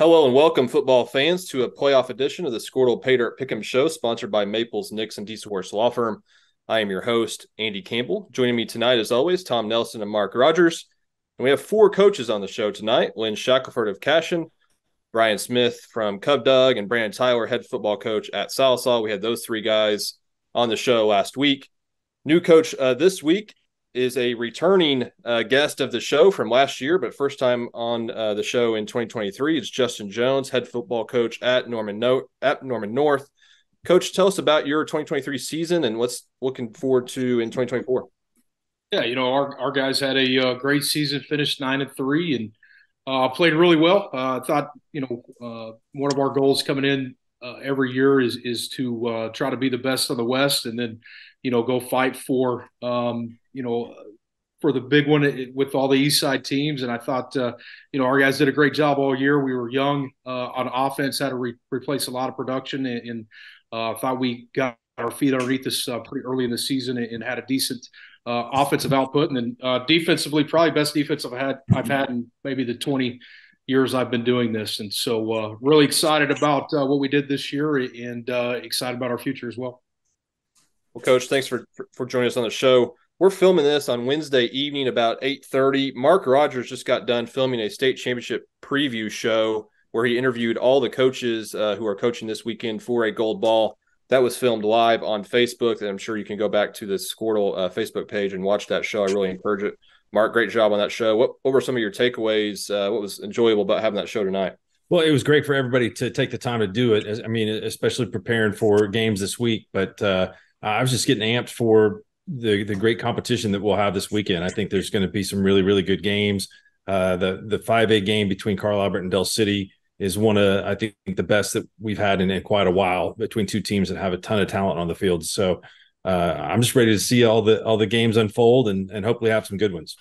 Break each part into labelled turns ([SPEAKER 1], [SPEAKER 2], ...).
[SPEAKER 1] Hello and welcome, football fans, to a playoff edition of the Squirtle Pay Dirt Pick'em Show, sponsored by Maples, Nix, and Diesel Horse Law Firm. I am your host, Andy Campbell. Joining me tonight, as always, Tom Nelson and Mark Rogers. And we have four coaches on the show tonight: Lynn Shackelford of Cashion, Brian Smith from Covington-Douglas, and Brandon Tyler, head football coach at Sallisaw. We had those three guys on the show last week. New coach this week is a returning guest of the show from last year, but first time on the show in 2023. It's Justin Jones, head football coach at Norman North. Coach, tell us about your 2023 season and what's looking forward to in 2024.
[SPEAKER 2] Yeah, our guys had a great season, finished 9-3, and played really well. I thought, one of our goals coming in every year is to try to be the best of the West, and then, go fight for the big one with all the East Side teams. And I thought, our guys did a great job all year. We were young on offense, had to replace a lot of production, and thought we got our feet underneath us pretty early in the season and had a decent offensive output. And then defensively, probably best defense I've had in maybe the 20 years I've been doing this. And so really excited about what we did this year, and excited about our future as well.
[SPEAKER 1] Well, Coach, thanks for joining us on the show. We're filming this on Wednesday evening about 8:30. Mark Rogers just got done filming a state championship preview show where he interviewed all the coaches who are coaching this weekend for a gold ball. That was filmed live on Facebook, and I'm sure you can go back to the Squirtle Facebook page and watch that show. I really encourage it. Mark, great job on that show. What were some of your takeaways? What was enjoyable about having that show tonight?
[SPEAKER 3] Well, it was great for everybody to take the time to do it. I mean, especially preparing for games this week. But I was just getting amped for the great competition that we'll have this weekend. I think there's going to be some really, really good games. The 5A game between Carl Albert and Del City is one of, I think, the best that we've had in quite a while between two teams that have a ton of talent on the field. So I'm just ready to see all the games unfold and hopefully have some good ones.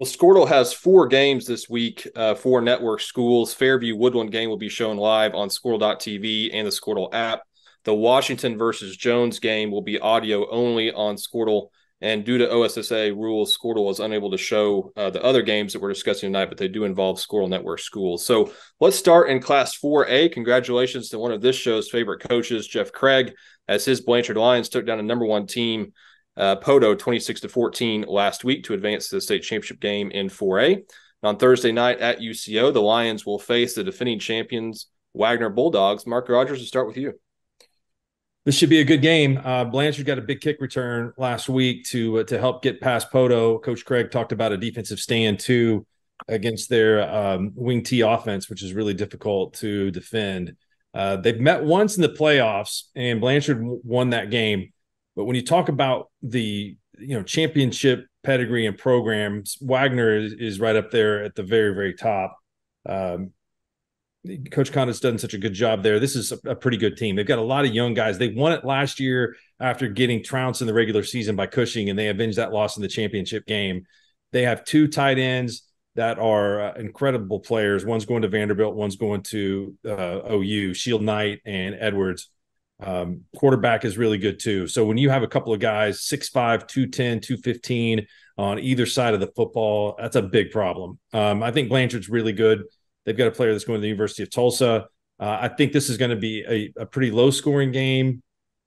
[SPEAKER 1] Well, Squirtle has 4 games this week for network schools. Fairview Woodland game will be shown live on Squirtle.tv and the Squirtle app. The Washington versus Jones game will be audio only on Squirtle. And due to OSSA rules, Squirtle is unable to show the other games that we're discussing tonight, but they do involve Squirtle Network schools. So let's start in Class 4A. Congratulations to one of this show's favorite coaches, Jeff Craig, as his Blanchard Lions took down a number 1 team, Podo, 26-14 last week to advance to the state championship game in 4A. And on Thursday night at UCO, the Lions will face the defending champions, Wagner Bulldogs. Mark Rogers, to start with you.
[SPEAKER 3] This should be a good game. Blanchard got a big kick return last week to help get past Podo. Coach Craig talked about a defensive stand too against their wing T offense, which is really difficult to defend. They've met once in the playoffs, and Blanchard won that game. But when you talk about the championship pedigree and programs, Wagner is right up there at the very, very top. Coach Condit's done such a good job there. This is a pretty good team. They've got a lot of young guys. They won it last year after getting trounced in the regular season by Cushing, and they avenged that loss in the championship game. They have 2 tight ends that are incredible players. One's going to Vanderbilt, one's going to OU, Shield Knight and Edwards. Quarterback is really good too. So when you have a couple of guys, 6'5", 210, 215 on either side of the football, that's a big problem. I think Blanchard's really good. They've got a player that's going to the University of Tulsa. I think this is going to be a pretty low-scoring game.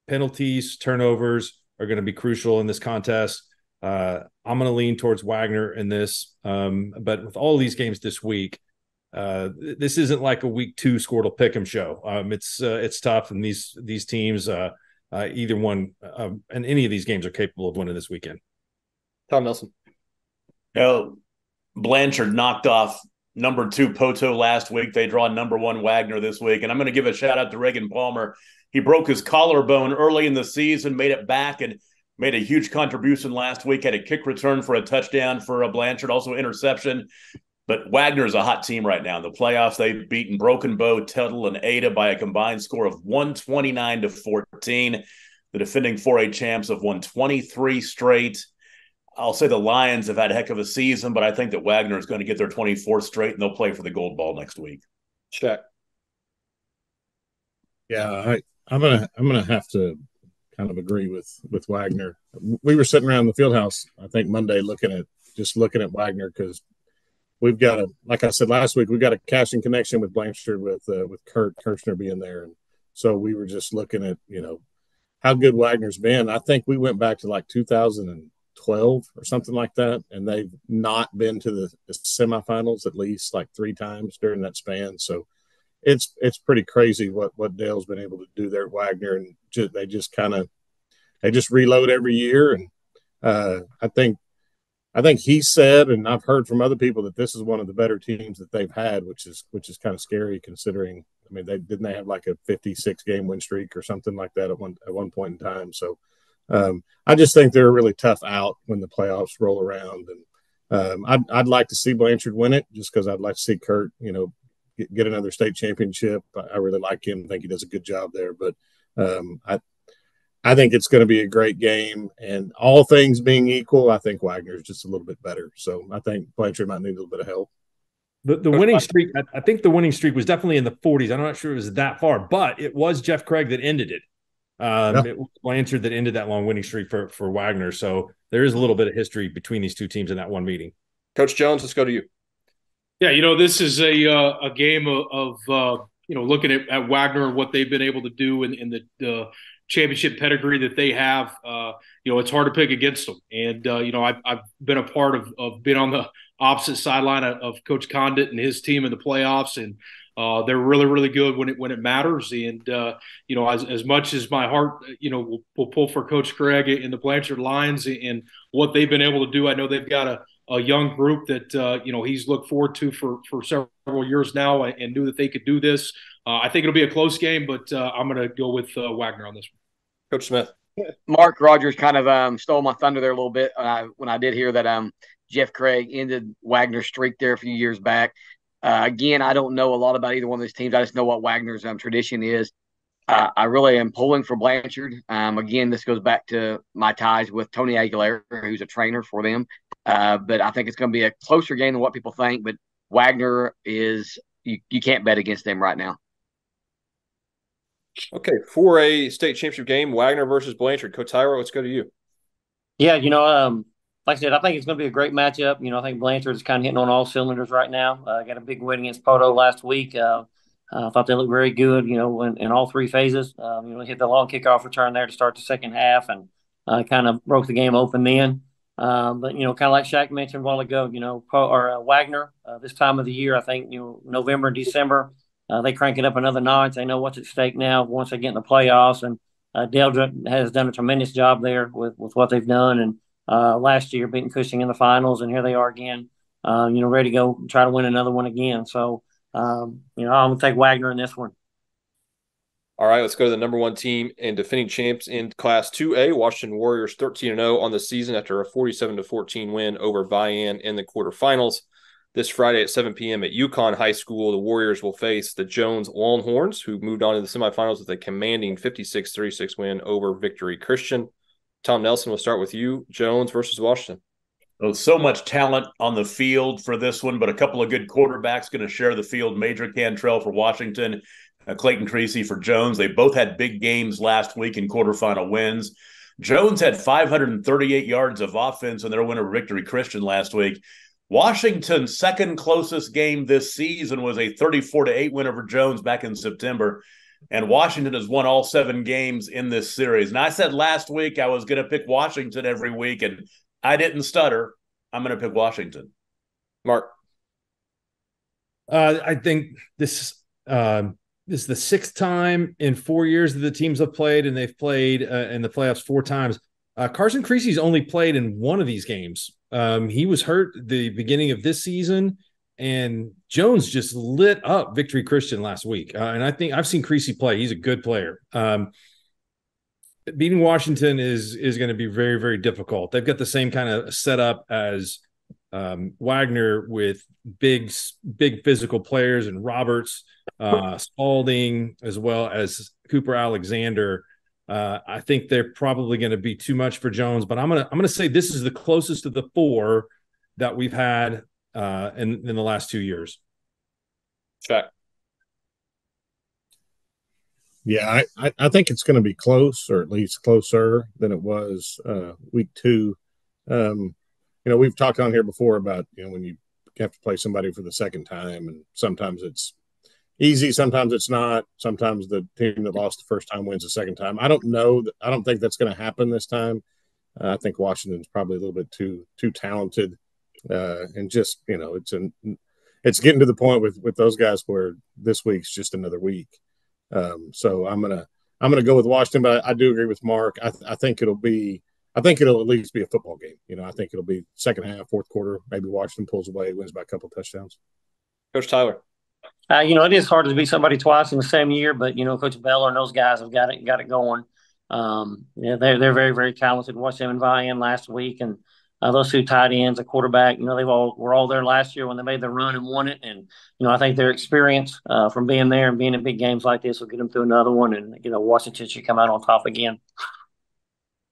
[SPEAKER 3] Penalties, turnovers are going to be crucial in this contest. I'm going to lean towards Wagner in this. But with all these games this week, this isn't like a week 2 Squirtle Pick'em show. It's tough, and these teams, either one, and any of these games are capable of winning this weekend.
[SPEAKER 1] Tom Nelson.
[SPEAKER 4] Blanchard knocked off number 2 Poto last week. They draw number 1 Wagner this week. And I'm going to give a shout out to Reagan Palmer. He broke his collarbone early in the season, made it back, and made a huge contribution last week. Had a kick return for a touchdown for a Blanchard, also interception. But Wagner is a hot team right now. In the playoffs, they've beaten Broken Bow, Tuttle, and Ada by a combined score of 129-14. The defending 4A champs have won 23 straight. I'll say the Lions have had a heck of a season, but I think that Wagner is going to get their 24th straight, and they'll play for the gold ball next week.
[SPEAKER 1] Check.
[SPEAKER 5] Yeah, I'm gonna have to kind of agree with Wagner. We were sitting around the field house, I think Monday, looking at Wagner because we've got a, like I said last week, we've got a Cashion connection with Blanchard with Kurt Kirchner being there, and so we were just looking at how good Wagner's been. I think we went back to like 2012 or something like that, and they've not been to the semifinals at least like 3 times during that span. So it's pretty crazy what Dale's been able to do there at Wagner, and they just reload every year, and I think he said, and I've heard from other people, that this is one of the better teams that they've had, which is kind of scary considering. I mean, they have like a 56 game win streak or something like that at one point in time. So I just think they're a really tough out when the playoffs roll around, and I'd like to see Blanchard win it just because I'd like to see Kurt, get another state championship. I really like him. I think he does a good job there, but I think it's going to be a great game, and all things being equal, I think Wagner's just a little bit better. So I think Blanchard might need a little bit of help.
[SPEAKER 3] The winning streak, I think the winning streak was definitely in the 40s. I'm not sure it was that far, but it was Jeff Craig that ended it. It was Blanchard that ended that long winning streak for Wagner. So there is a little bit of history between these two teams in that one meeting.
[SPEAKER 1] Coach Jones, let's go to you.
[SPEAKER 2] Yeah, this is a game of looking at Wagner and what they've been able to do in the championship pedigree that they have. It's hard to pick against them. And, I've been a part of being on the opposite sideline of Coach Condit and his team in the playoffs. And they're really, really good when it matters. And, as much as my heart, will pull for Coach Craig in the Blanchard Lions and what they've been able to do. I know they've got a young group that, he's looked forward to for several years now and knew that they could do this. I think it'll be a close game, but I'm going to go with Wagner on this one.
[SPEAKER 1] Coach Smith.
[SPEAKER 6] Mark Rogers kind of stole my thunder there a little bit when I did hear that Jeff Craig ended Wagner's streak there a few years back. Again, I don't know a lot about either one of these teams. I just know what Wagner's tradition is. I really am pulling for Blanchard. Again, this goes back to my ties with Tony Aguilera, who's a trainer for them. But I think it's going to be a closer game than what people think. But Wagner is you can't bet against them right now.
[SPEAKER 1] Okay, for a state championship game, Wagner versus Blanchard. Coach Tyra, let's go to you.
[SPEAKER 7] Yeah, like I said, I think it's going to be a great matchup. I think Blanchard is kind of hitting on all cylinders right now. Got a big win against Poto last week. I thought they looked very good, in all 3 phases. Hit the long kickoff return there to start the second half and kind of broke the game open then. But, kind of like Shaq mentioned a while ago, Wagner, this time of the year, I think, November and December, they crank it up another notch. They know what's at stake now once they get in the playoffs. And Dale has done a tremendous job there with what they've done. And last year beating Cushing in the finals, and here they are again, ready to go try to win another one again. So, I'm going to take Wagner in this one.
[SPEAKER 1] All right, let's go to the number 1 team and defending champs in Class 2A. Washington Warriors 13-0 on the season after a 47-14 win over Vian in the quarterfinals. This Friday at 7 p.m. at Yukon High School, the Warriors will face the Jones Longhorns, who moved on to the semifinals with a commanding 56-36 win over Victory Christian. Tom Nelson, we'll start with you. Jones versus Washington.
[SPEAKER 4] Well, so much talent on the field for this one, but a couple of good quarterbacks going to share the field. Major Cantrell for Washington, Clayton Creasy for Jones. They both had big games last week in quarterfinal wins. Jones had 538 yards of offense in their win over Victory Christian last week. Washington's second closest game this season was a 34-8 win over Jones back in September. And Washington has won all 7 games in this series. And I said last week I was going to pick Washington every week, and I didn't stutter. I'm going to pick Washington.
[SPEAKER 1] Mark.
[SPEAKER 3] I think this is the 6th time in 4 years that the teams have played, and they've played in the playoffs 4 times. Carson Creasy's only played in one of these games. He was hurt at the beginning of this season, and Jones just lit up Victory Christian last week. And I think I've seen Creasy play. He's a good player. Beating Washington is going to be very, very difficult. They've got the same kind of setup as Wagner with big physical players and Roberts, Spalding, as well as Cooper Alexander. I think they're probably going to be too much for Jones, but I'm gonna say this is the closest of the 4 that we've had in the last 2 years.
[SPEAKER 1] Check.
[SPEAKER 5] Yeah, I think it's going to be close, or at least closer than it was week 2. We've talked on here before about when you have to play somebody for the second time, and sometimes it's easy, sometimes it's not. Sometimes the team that lost the first time wins the second time. I don't know. I don't think that's going to happen this time. I think Washington's probably a little bit too talented, and just it's getting to the point with those guys where this week's just another week. So I'm gonna go with Washington, but I do agree with Mark. I think it'll at least be a football game. I think it'll be second half, fourth quarter. Maybe Washington pulls away, wins by a couple of touchdowns.
[SPEAKER 1] Coach Tyler.
[SPEAKER 7] It is hard to beat somebody twice in the same year, but Coach Beller and those guys have got it going. They're very, very talented. Watched them in Vian last week, and those two tight ends, a quarterback. They were all there last year when they made the run and won it. And I think their experience from being there and being in big games like this will get them through another one. And Washington should come out on top again.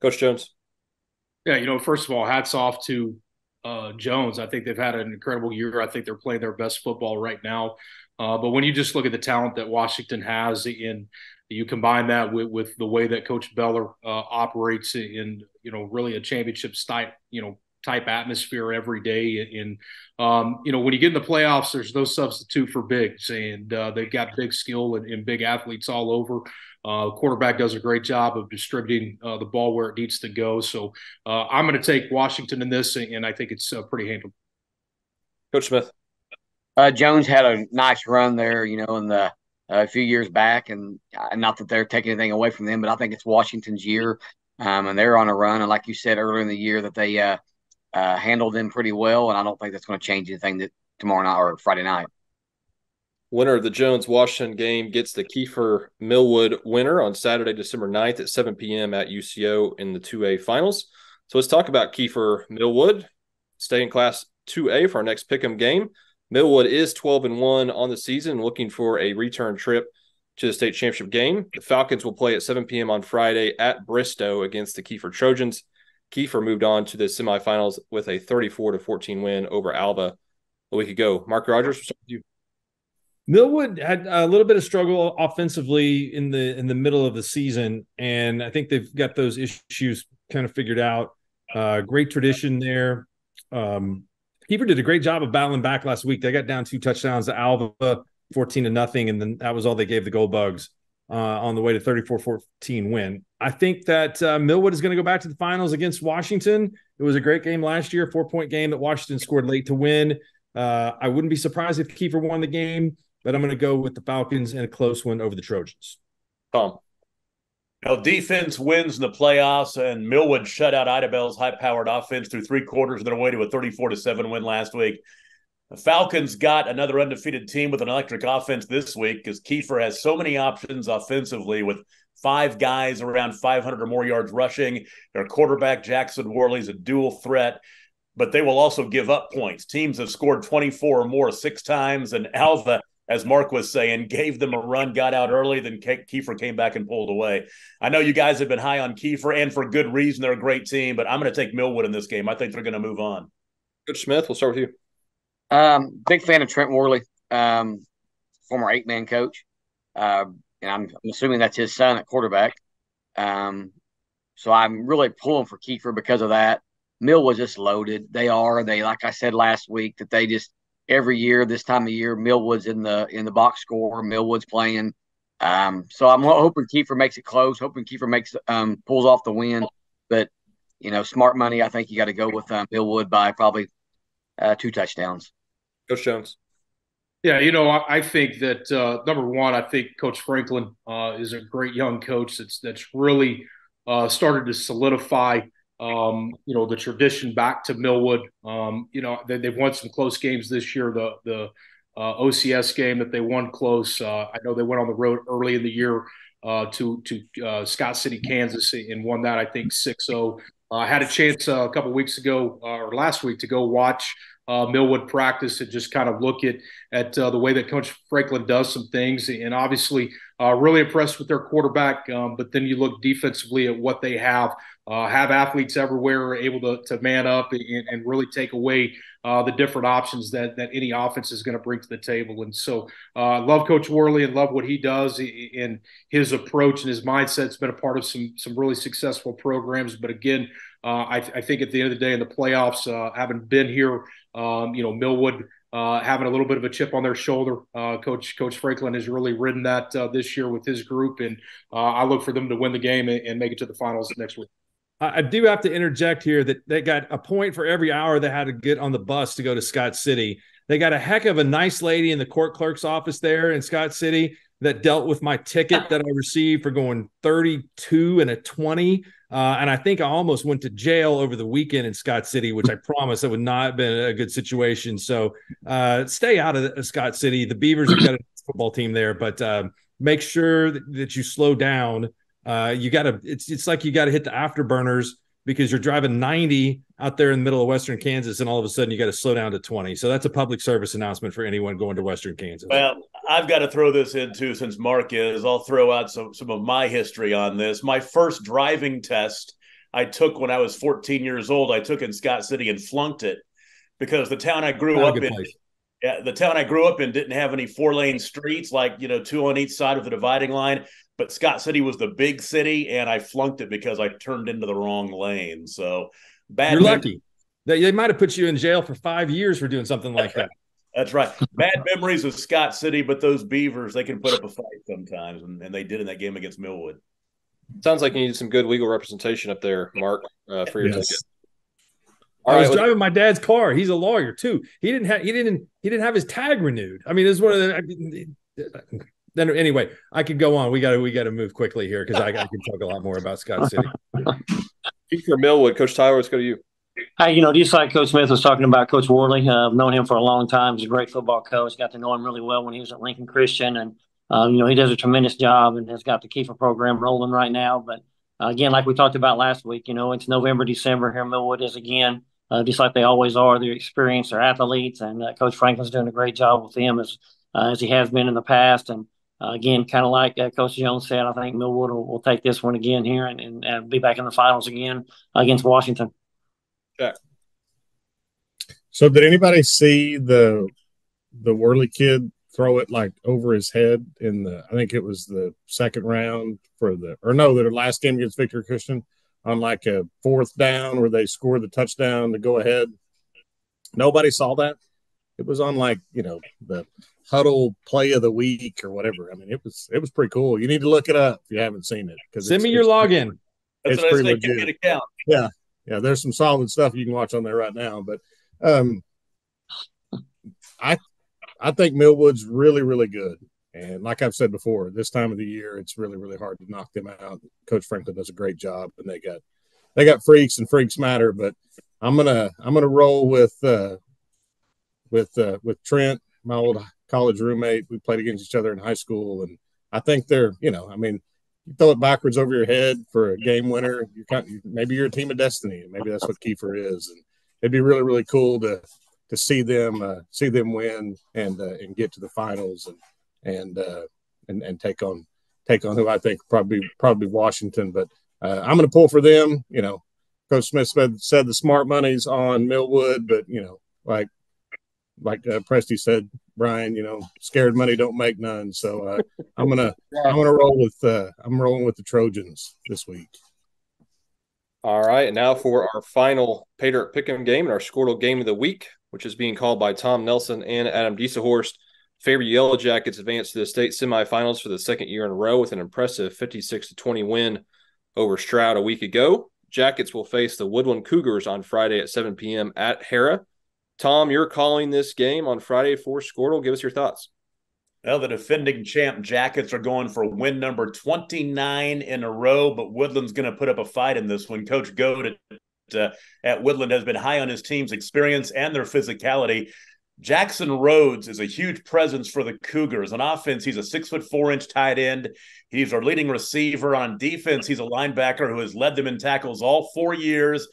[SPEAKER 1] Coach Jones.
[SPEAKER 2] Yeah, first of all, hats off to Jones. I think they've had an incredible year. I think they're playing their best football right now. But when you just look at the talent that Washington has, and you combine that with the way that Coach Beller operates in, really a championship type atmosphere every day. And, when you get in the playoffs, there's no substitute for bigs, and they've got big skill and big athletes all over. Quarterback does a great job of distributing the ball where it needs to go. So I'm going to take Washington in this, and I think it's pretty handled.
[SPEAKER 1] Coach Smith.
[SPEAKER 6] Jones had a nice run there, in the a few years back, and not that they're taking anything away from them, but I think it's Washington's year, and they're on a run. And like you said earlier in the year, that they handled them pretty well, and I don't think that's going to change anything tomorrow night or Friday night.
[SPEAKER 1] Winner of the Jones-Washington game gets the Kiefer-Millwood winner on Saturday, December 9th at 7 p.m. at UCO in the 2A finals. So let's talk about Kiefer-Millwood. Stay in Class 2A for our next pick'em game. Millwood is 12-1 on the season, looking for a return trip to the state championship game. The Falcons will play at 7 p.m. on Friday at Bristow against the Kiefer Trojans. Kiefer moved on to the semifinals with a 34-14 win over Alva a week ago. Mark Rogers, we'll start with you.
[SPEAKER 3] Millwood had a little bit of struggle offensively in the middle of the season, and I think they've got those issues kind of figured out. Great tradition there. Kiefer did a great job of battling back last week. They got down 2 touchdowns to Alva, 14-0, and then that was all they gave the Gold Bugs on the way to 34-14 win. I think that Millwood is going to go back to the finals against Washington. It was a great game last year, 4-point game that Washington scored late to win. I wouldn't be surprised if Kiefer won the game, but I'm going to go with the Falcons and a close one over the Trojans.
[SPEAKER 1] Tom.
[SPEAKER 4] Defense wins in the playoffs, and Millwood shut out Idabel's high-powered offense through 3 quarters of their way to a 34-7 win last week. The Falcons got another undefeated team with an electric offense this week because Kiefer has so many options offensively with 5 guys around 500 or more yards rushing. Their quarterback, Jackson Worley, is a dual threat, but they will also give up points. Teams have scored 24 or more 6 times, and Alva, as Mark was saying, gave them a run, got out early, then Kiefer came back and pulled away. I know you guys have been high on Kiefer, and for good reason. They're a great team, but I'm going to take Millwood in this game. I think they're going to move on.
[SPEAKER 1] Coach Smith, we'll start with you.
[SPEAKER 6] Big fan of Trent Worley, former 8-man coach. And I'm assuming that's his son at quarterback. So I'm really pulling for Kiefer because of that. Millwood's just loaded. They, like I said last week, that they just every year this time of year, Millwood's in the box score. Millwood's playing. So I'm hoping Kiefer makes it close. Hoping Kiefer pulls off the win. But smart money. I think you got to go with Millwood by probably 2 touchdowns.
[SPEAKER 1] Coach Jones.
[SPEAKER 2] Yeah, I think that number one, I think Coach Franklin is a great young coach that's really started to solidify the tradition back to Millwood. They've won some close games this year. The OCS game that they won close. I know they went on the road early in the year to Scott City, Kansas, and won that, I think, 6-0. I had a chance a couple of weeks ago or last week to go watch Millwood practice and just kind of look at the way that Coach Franklin does some things, and obviously really impressed with their quarterback. But then you look defensively at what they have athletes everywhere able to man up and really take away the different options that any offense is going to bring to the table. And so I love Coach Worley and love what he does, and his approach and his mindset's been a part of some really successful programs. But again, I think at the end of the day in the playoffs, having been here, Millwood having a little bit of a chip on their shoulder. Coach Franklin has really ridden that this year with his group, and I look for them to win the game and make it to the finals next week.
[SPEAKER 3] I do have to interject here that they got a point for every hour they had to get on the bus to go to Scott City. They got a heck of a nice lady in the court clerk's office there in Scott City that dealt with my ticket that I received for going 32 and a 20. And I think I almost went to jail over the weekend in Scott City, which I promised that would not have been a good situation. So stay out of Scott City. The Beavers have got a football team there, but make sure that you slow down. You got to, it's like you got to hit the afterburners because you're driving 90 out there in the middle of Western Kansas, and all of a sudden you got to slow down to 20. So that's a public service announcement for anyone going to Western Kansas.
[SPEAKER 4] Well, I've got to throw this in too, since Mark is. I'll throw out some of my history on this. My first driving test I took when I was 14 years old. I took in Scott City and flunked it because the town I grew up in. Yeah, the town I grew up in didn't have any 4-lane streets, like, two on each side of the dividing line. But Scott City was the big city, and I flunked it because I turned into the wrong lane. So bad.
[SPEAKER 3] You're lucky. They might have put you in jail for 5 years for doing something like that.
[SPEAKER 4] That's right. Bad memories of Scott City, but those Beavers, they can put up a fight sometimes, and they did in that game against Millwood.
[SPEAKER 1] Sounds like you need some good legal representation up there, Mark, for your ticket.
[SPEAKER 3] I was driving my dad's car. He's a lawyer too. He didn't have his tag renewed. I mean, this is one of the. Then anyway, I could go on. We got to move quickly here because I can talk a lot more about Scott City.
[SPEAKER 1] For Millwood, Coach Tyler, let's go to you.
[SPEAKER 7] Hey, just like Coach Smith was talking about Coach Worley, I've known him for a long time. He's a great football coach. Got to know him really well when he was at Lincoln Christian, and he does a tremendous job and has got the Kiefer program rolling right now. But again, like we talked about last week, it's November, December here. Millwood is again, just like they always are. They're experienced, they're athletes, and Coach Franklin's doing a great job with them as he has been in the past. And again, kind of like Coach Jones said, I think Millwood will take this one again here and be back in the finals again against Washington.
[SPEAKER 1] Yeah.
[SPEAKER 5] So did anybody see the Worley kid throw it like over his head I think it was the second round their last game against Victor Christian on like a 4th down where they scored the touchdown to go ahead? Nobody saw that? It was on like, the Huddle play of the week or whatever. I mean, it was pretty cool. You need to look it up if you haven't seen it.
[SPEAKER 3] Send me your login.
[SPEAKER 4] That's what I say. Give me an account.
[SPEAKER 5] Yeah. Yeah. There's some solid stuff you can watch on there right now. But I think Millwood's really, really good. And like I've said before, this time of the year, it's really, really hard to knock them out. Coach Franklin does a great job, and they got freaks, and freaks matter. But I'm gonna roll with Trent, my old college roommate. We played against each other in high school, and I think they're, you throw it backwards over your head for a game winner. Maybe you're a team of destiny, and maybe that's what Kiefer is. And it'd be really, really cool to see them win and get to the finals and take on who I think probably Washington. But I'm going to pull for them. Coach Smith said the smart money's on Millwood, but like Presty said, Brian, scared money don't make none. So I'm gonna roll with I'm rolling with the Trojans this week.
[SPEAKER 1] All right, and now for our final Pater Pick'em game and our Squirtle game of the week, which is being called by Tom Nelson and Adam Diesehorst. Favorite Yellow Jackets advanced to the state semifinals for the second year in a row with an impressive 56-20 win over Stroud a week ago. Jackets will face the Woodland Cougars on Friday at 7 p.m. at Hara. Tom, you're calling this game on Friday for Squirtle. Give us your thoughts.
[SPEAKER 4] Well, the defending champ Jackets are going for win number 29 in a row, but Woodland's going to put up a fight in this one. Coach Goad at Woodland has been high on his team's experience and their physicality. Jackson Rhodes is a huge presence for the Cougars. On offense, he's a 6'4" tight end. He's our leading receiver. On defense, he's a linebacker who has led them in tackles all 4 years,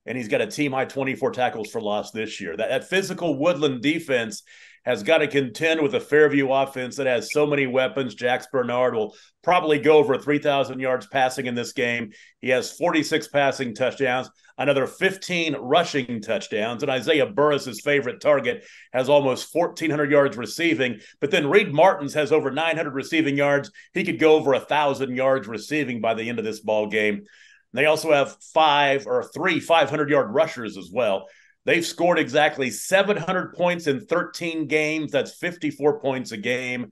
[SPEAKER 4] and he's got a team-high 24 tackles for loss this year. That physical Woodland defense has got to contend with a Fairview offense that has so many weapons. Jax Bernard will probably go over 3,000 yards passing in this game. He has 46 passing touchdowns, another 15 rushing touchdowns, and Isaiah Burris' favorite target has almost 1,400 yards receiving. But then Reed Martins has over 900 receiving yards. He could go over 1,000 yards receiving by the end of this ball game. They also have three 500-yard rushers as well. They've scored exactly 700 points in 13 games. That's 54 points a game.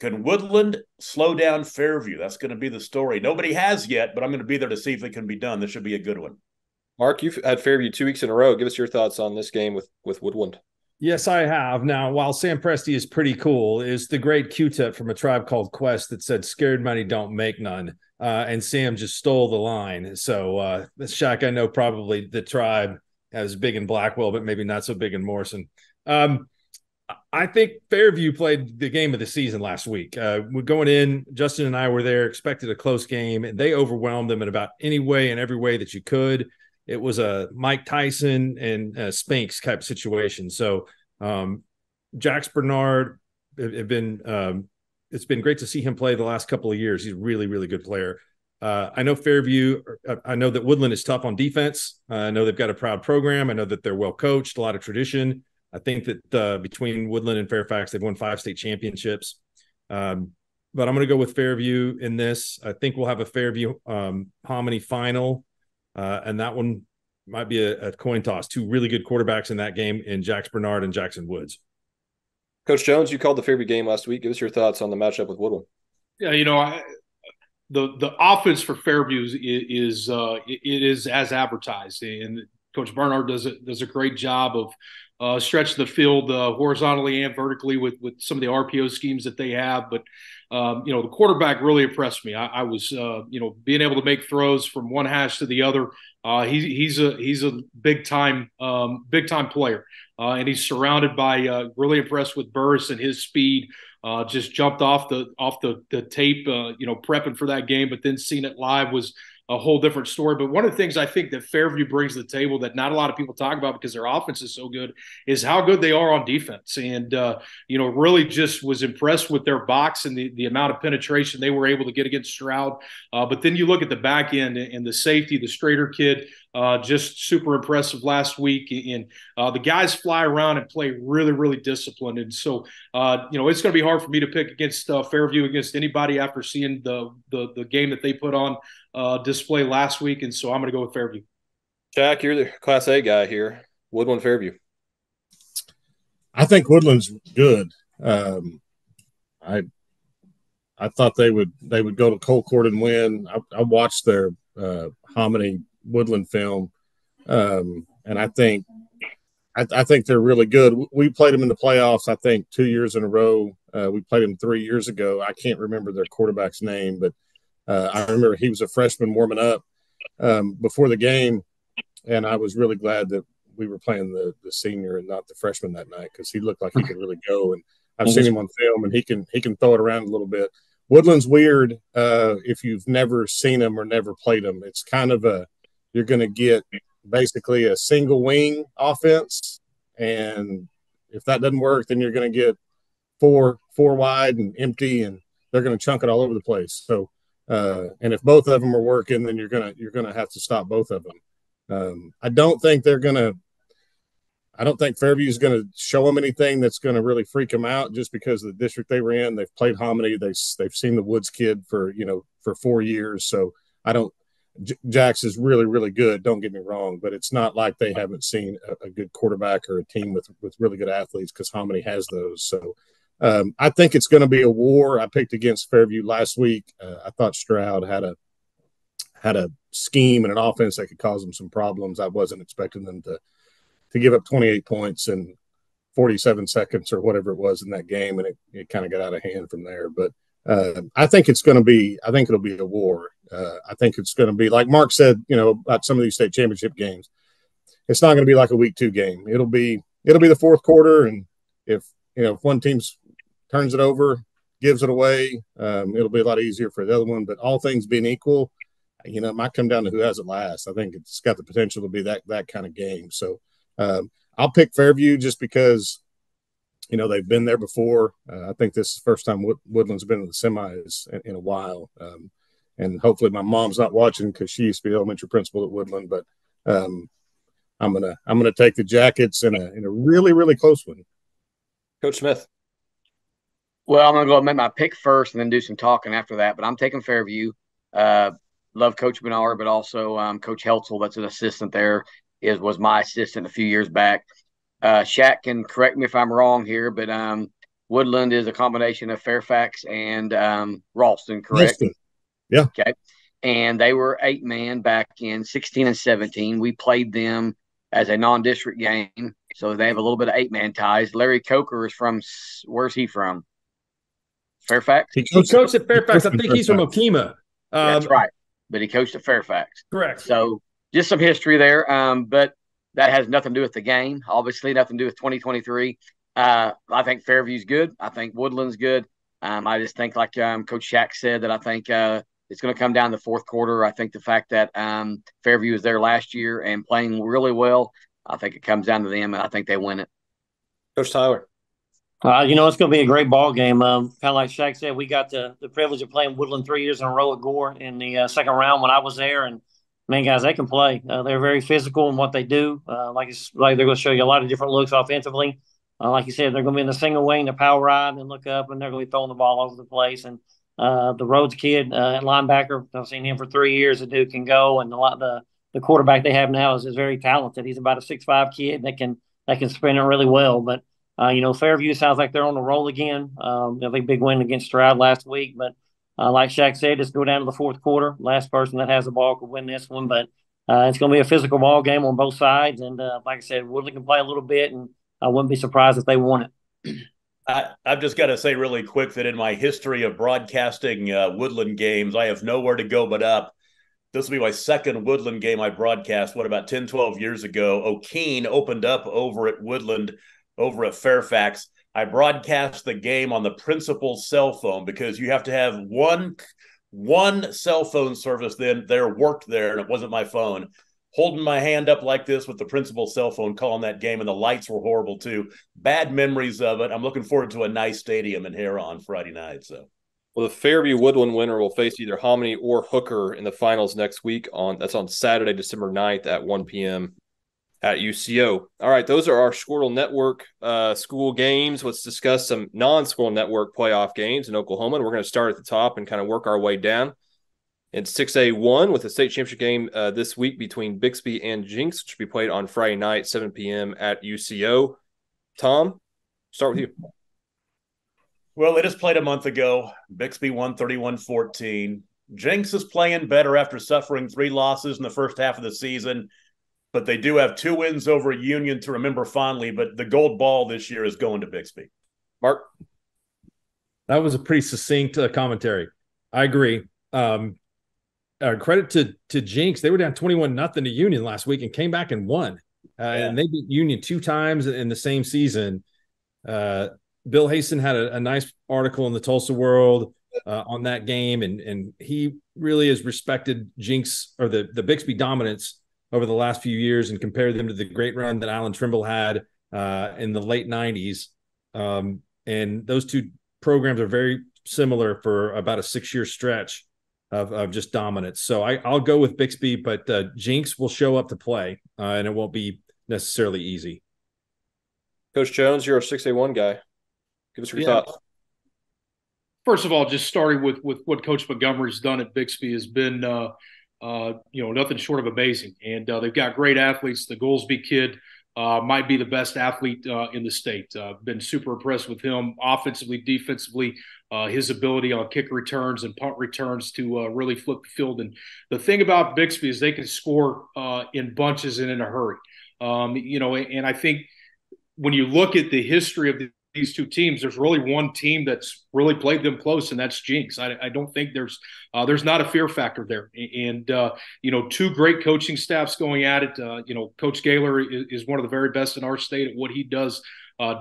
[SPEAKER 4] Can Woodland slow down Fairview? That's going to be the story. Nobody has yet, but I'm going to be there to see if it can be done. This should be a good one.
[SPEAKER 1] Mark, you've had Fairview 2 weeks in a row. Give us your thoughts on this game with Woodland.
[SPEAKER 3] Yes, I have. Now, while Sam Presti is pretty cool, is the great Q-tip from A Tribe Called Quest that said, "Scared money don't make none." And Sam just stole the line. So, Shaq, I know probably the Tribe has big in Blackwell, but maybe not so big in Morrison. I think Fairview played the game of the season last week. We're going in, Justin and I were there, expected a close game, and they overwhelmed them in about any way and every way that you could. It was a Mike Tyson and Spinks type situation. So Jax Bernard it's been great to see him play the last couple of years. He's a really, really good player. I know Fairview, I know that Woodland is tough on defense. I know they've got a proud program. I know that they're well coached, a lot of tradition. I think that between Woodland and Fairfax, they've won 5 state championships. But I'm going to go with Fairview in this. I think we'll have a Fairview Hominy final, and that one might be a coin toss. 2 really good quarterbacks in that game in Jax Bernard and Jackson Woods.
[SPEAKER 1] Coach Jones, you called the Fairview game last week. Give us your thoughts on the matchup with Woodland.
[SPEAKER 2] Yeah, the offense for Fairview is as advertised, and Coach Bernard does a great job of stretching the field horizontally and vertically with some of the RPO schemes that they have. But the quarterback really impressed me. I was being able to make throws from one hash to the other. He's a big time player, and he's surrounded by really impressed with Burris and his speed. Just jumped off the tape, prepping for that game, but then seeing it live was a whole different story. But one of the things I think that Fairview brings to the table that not a lot of people talk about because their offense is so good is how good they are on defense. And, really just was impressed with their box and the amount of penetration they were able to get against Stroud. But then you look at the back end and the safety, the Strader kid, just super impressive last week. And the guys fly around and play really, really disciplined. And so, it's going to be hard for me to pick against Fairview against anybody after seeing the game that they put on display last week. And so I'm going to go with Fairview.
[SPEAKER 1] Jack, you're the Class A guy here. Woodland, Fairview.
[SPEAKER 5] I think Woodland's good. I thought they would go to Colcord and win. I watched their Hominy Woodland film, and I think they're really good. We played them in the playoffs, I think, 2 years in a row. We played them 3 years ago. I can't remember their quarterback's name, but I remember he was a freshman warming up before the game, and I was really glad that we were playing the senior and not the freshman that night because he looked like he could really go. And I've seen him on film, and he can throw it around a little bit. Woodland's weird if you've never seen them or never played them. It's kind of you're going to get basically a single wing offense, and if that doesn't work, then you're going to get four wide and empty, and they're going to chunk it all over the place. So, and if both of them are working, then you're going to have to stop both of them. I don't think Fairview is going to show them anything that's going to really freak them out just because of the district they were in. They've played Hominy. They've seen the Woods kid for 4 years. So Jax is really, really good. Don't get me wrong, but it's not like they haven't seen a good quarterback or a team with really good athletes because Hominy has those. So I think it's going to be a war. I picked against Fairview last week. I thought Stroud had a scheme and an offense that could cause them some problems. I wasn't expecting them to give up 28 points in 47 seconds or whatever it was in that game, and it kind of got out of hand from there. But I think it'll be a war. I think it's going to be, like Mark said, about some of these state championship games. It's not going to be like a week 2 game. It'll be the fourth quarter, and if one team turns it over, gives it away, it'll be a lot easier for the other one. But all things being equal, it might come down to who has it last. I think it's got the potential to be that kind of game. So I'll pick Fairview just because they've been there before. I think this is the first time Woodland's been in the semis in a while. And hopefully my mom's not watching because she used to be the elementary principal at Woodland. But I'm gonna take the Jackets in a really, really close one.
[SPEAKER 1] Coach Smith.
[SPEAKER 6] Well, I'm going to go make my pick first and then do some talking after that. But I'm taking Fairview. Love Coach Bernard, but also Coach Heltzel, that's an assistant there, was my assistant a few years back. Shaq can correct me if I'm wrong here, but Woodland is a combination of Fairfax and Ralston, correct?
[SPEAKER 5] Ralston. Yeah.
[SPEAKER 6] Okay. And they were 8-man back in 16 and 17. We played them as a non-district game, so they have a little bit of 8-man ties. Larry Coker is from – where's he from? Fairfax?
[SPEAKER 3] He coached at Fairfax. I think he's from Okemah.
[SPEAKER 6] That's right. But he coached at Fairfax.
[SPEAKER 3] Correct.
[SPEAKER 6] So just some history there. But that has nothing to do with the game. Obviously, nothing to do with 2023. I think Fairview's good. I think Woodland's good. I just think, like Coach Shack said, that I think it's going to come down to the fourth quarter. I think the fact that Fairview was there last year and playing really well, I think it comes down to them, and I think they win it.
[SPEAKER 1] Coach Tyler.
[SPEAKER 7] It's going to be a great ball game. Kind of like Shaq said, we got the privilege of playing Woodland 3 years in a row at Gore in the second round when I was there. And, man, guys, they can play. They're very physical in what they do. Like they're going to show you a lot of different looks offensively. Like you said, they're going to be in the single wing, the power ride, and then look up, and they're going to be throwing the ball over the place. And the Rhodes kid at linebacker, I've seen him for 3 years. The dude can go, and the quarterback they have now is very talented. He's about a 6'5" kid that can spin it really well. But Fairview sounds like they're on the roll again. They big win against Stroud last week, but like Shaq said, just go down to the fourth quarter. Last person that has the ball could win this one, but it's going to be a physical ball game on both sides. And like I said, Woodland can play a little bit, and I wouldn't be surprised if they won it.
[SPEAKER 4] I've just got to say really quick that in my history of broadcasting Woodland games, I have nowhere to go but up. This will be my second Woodland game I broadcast, about 10, 12 years ago. O'Keene opened up over at Woodland, over at Fairfax. I broadcast the game on the principal's cell phone because you have to have one cell phone service worked there, and it wasn't my phone. Holding my hand up like this with the principal's cell phone calling that game, and the lights were horrible too. Bad memories of it. I'm looking forward to a nice stadium in here on Friday night. So,
[SPEAKER 1] well, the Fairview Woodland winner will face either Hominy or Hooker in the finals next week. That's on Saturday, December 9th at 1 p.m. at UCO. All right, those are our Squirtle Network school games. Let's discuss some non-Squirtle Network playoff games in Oklahoma. And we're going to start at the top and kind of work our way down. In 6A1 with the state championship game this week between Bixby and Jinx, which will be played on Friday night, 7 p.m. at UCO. Tom, start with you.
[SPEAKER 4] Well, they just played a month ago. Bixby won 31-14. Jinx is playing better after suffering 3 losses in the first half of the season, but they do have 2 wins over Union to remember fondly, but the gold ball this year is going to Bixby.
[SPEAKER 1] Mark?
[SPEAKER 3] That was a pretty succinct commentary. I agree. Credit to Jinx. They were down 21-0 to Union last week and came back and won. And they beat Union 2 times in the same season. Bill Hasten had a nice article in the Tulsa World on that game, and he really has respected Jinx or the Bixby dominance over the last few years and compared them to the great run that Alan Trimble had in the late 90s. And those 2 programs are very similar for about a 6-year stretch of just dominance. So I'll go with Bixby, but Jinx will show up to play, and it won't be necessarily easy.
[SPEAKER 1] Coach Jones, you're a 6A1 guy. Give us your thoughts.
[SPEAKER 2] First of all, just starting with what Coach Montgomery's done at Bixby has been, nothing short of amazing. And they've got great athletes. The Goolsby kid might be the best athlete in the state. Been super impressed with him offensively, defensively, his ability on kick returns and punt returns to really flip the field. And the thing about Bixby is they can score in bunches and in a hurry. And I think when you look at the history of these 2 teams, there's really one team that's really played them close, and that's Jinx. I don't think there's not a fear factor there. And 2 great coaching staffs going at it. Coach Gaylor is one of the very best in our state at what he does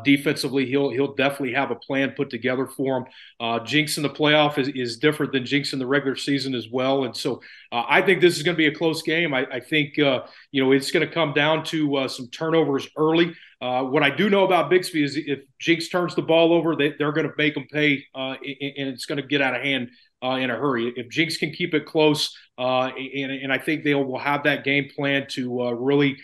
[SPEAKER 2] defensively. He'll definitely have a plan put together for him. Jinx in the playoff is different than Jinx in the regular season as well. And so I think this is going to be a close game. I think it's going to come down to some turnovers early. What I do know about Bixby is if Jinx turns the ball over, they're going to make them pay, and it's going to get out of hand in a hurry. If Jinx can keep it close, and I think they will have that game plan to really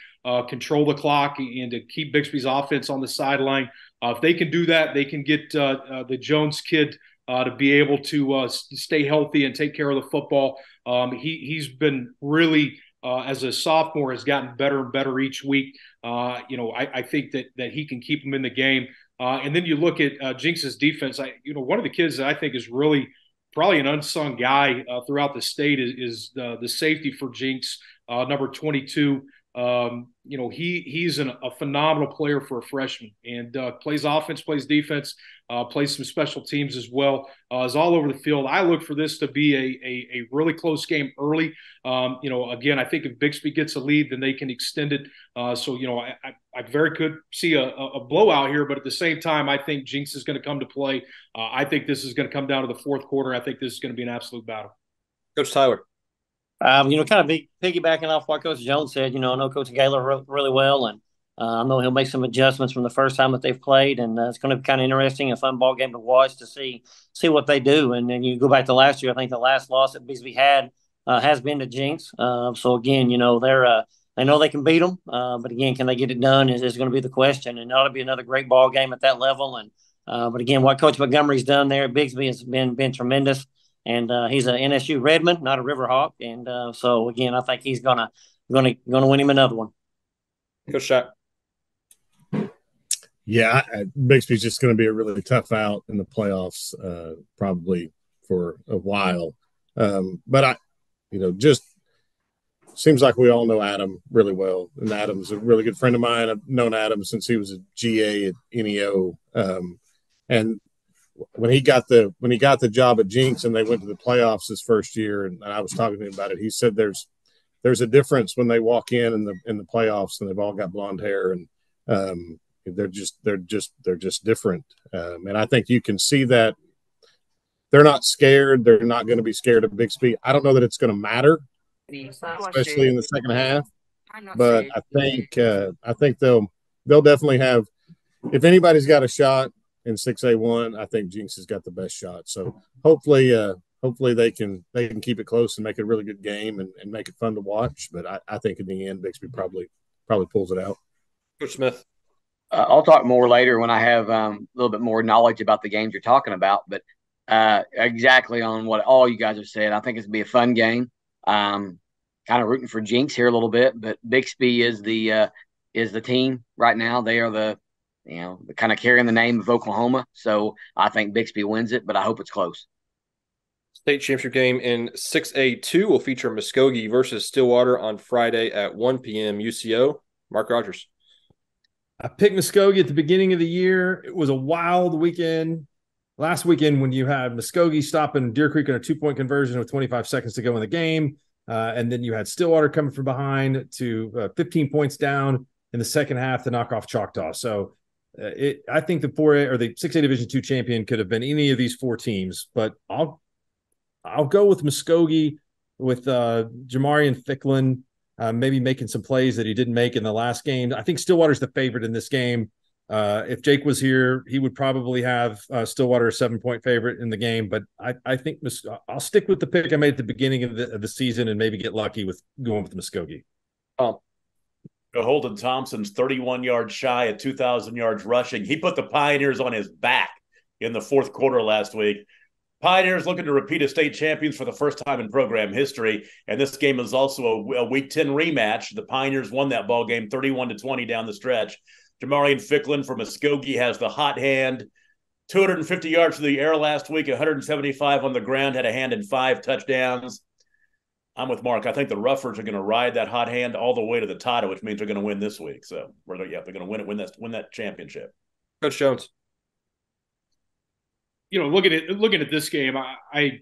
[SPEAKER 2] control the clock and to keep Bixby's offense on the sideline. If they can do that, they can get the Jones kid to be able to stay healthy and take care of the football. He's been really as a sophomore has gotten better and better each week. I think that he can keep him in the game. And then you look at Jinx's defense. One of the kids that I think is really probably an unsung guy throughout the state is the safety for Jinx, number 22. He's a phenomenal player for a freshman, and plays offense, plays defense, plays some special teams as well. Is all over the field. I look for this to be a really close game early. Again, I think if Bixby gets a lead, then they can extend it. I very could see a blowout here, but at the same time, I think Jinx is going to come to play. I think this is going to come down to the fourth quarter. I think this is going to be an absolute battle.
[SPEAKER 1] Coach Tyler.
[SPEAKER 7] Kind of piggybacking off what Coach Jones said, I know Coach Gaylor really well, and I know he'll make some adjustments from the first time that they've played, and it's going to be kind of interesting, a fun ball game to watch to see what they do. And then you go back to last year, I think the last loss that Bixby had has been to Jinx. So again, they know they can beat them, but again, can they get it done is going to be the question, and it ought to be another great ball game at that level. And but again, what Coach Montgomery's done there at Bixby has been tremendous. And he's an NSU Redmond, not a Riverhawk, and so again, I think he's gonna win him another one.
[SPEAKER 1] Good shot.
[SPEAKER 5] Yeah, Bixby's just going to be a really tough out in the playoffs, probably for a while. But just seems like we all know Adam really well, and Adam's a really good friend of mine. I've known Adam since he was a GA at NEO, and when he got the job at Jinx and they went to the playoffs his first year, and I was talking to him about it, he said there's a difference when they walk in the playoffs and they've all got blonde hair, and they're just different. And I think you can see that they're not scared. They're not going to be scared of Bixby. I don't know that it's going to matter, especially in the second half. But I think they'll definitely have. If anybody's got a shot in 6A1, I think Jinx has got the best shot. So hopefully they can keep it close and make it a really good game and make it fun to watch. But I think in the end, Bixby probably pulls it out.
[SPEAKER 1] Coach Smith.
[SPEAKER 6] I'll talk more later when I have a little bit more knowledge about the games you're talking about. But exactly on what all you guys have said, I think it's going to be a fun game. Kind of rooting for Jinx here a little bit, but Bixby is the team right now. They are kind of carrying the name of Oklahoma. So I think Bixby wins it, but I hope it's close.
[SPEAKER 1] State championship game in 6A2 will feature Muskogee versus Stillwater on Friday at 1 p.m. UCO. Mark Rogers.
[SPEAKER 3] I picked Muskogee at the beginning of the year. It was a wild weekend. Last weekend when you had Muskogee stopping Deer Creek on a 2-point conversion with 25 seconds to go in the game, and then you had Stillwater coming from behind to 15 points down in the second half to knock off Choctaw. So I think the 4A or the 6A Division II champion could have been any of these four teams, but I'll go with Muskogee with Jamarian Ficklin maybe making some plays that he didn't make in the last game. I think Stillwater's the favorite in this game. If Jake was here, he would probably have Stillwater a 7-point favorite in the game, but I think I'll stick with the pick I made at the beginning of the season and maybe get lucky with going with Muskogee.
[SPEAKER 4] Holden Thompson's 31 yards shy of 2,000 yards rushing. He put the Pioneers on his back in the fourth quarter last week. Pioneers looking to repeat as state champions for the first time in program history, and this game is also a Week 10 rematch. The Pioneers won that ball game 31-20 down the stretch. Jamarian Ficklin from Muskogee has the hot hand. 250 yards through the air last week, 175 on the ground, had a hand in 5 touchdowns. I'm with Mark. I think the Ruffers are going to ride that hot hand all the way to the title, which means they're going to win this week. So, they're going to win that championship.
[SPEAKER 1] Coach Jones.
[SPEAKER 2] Looking at this game, I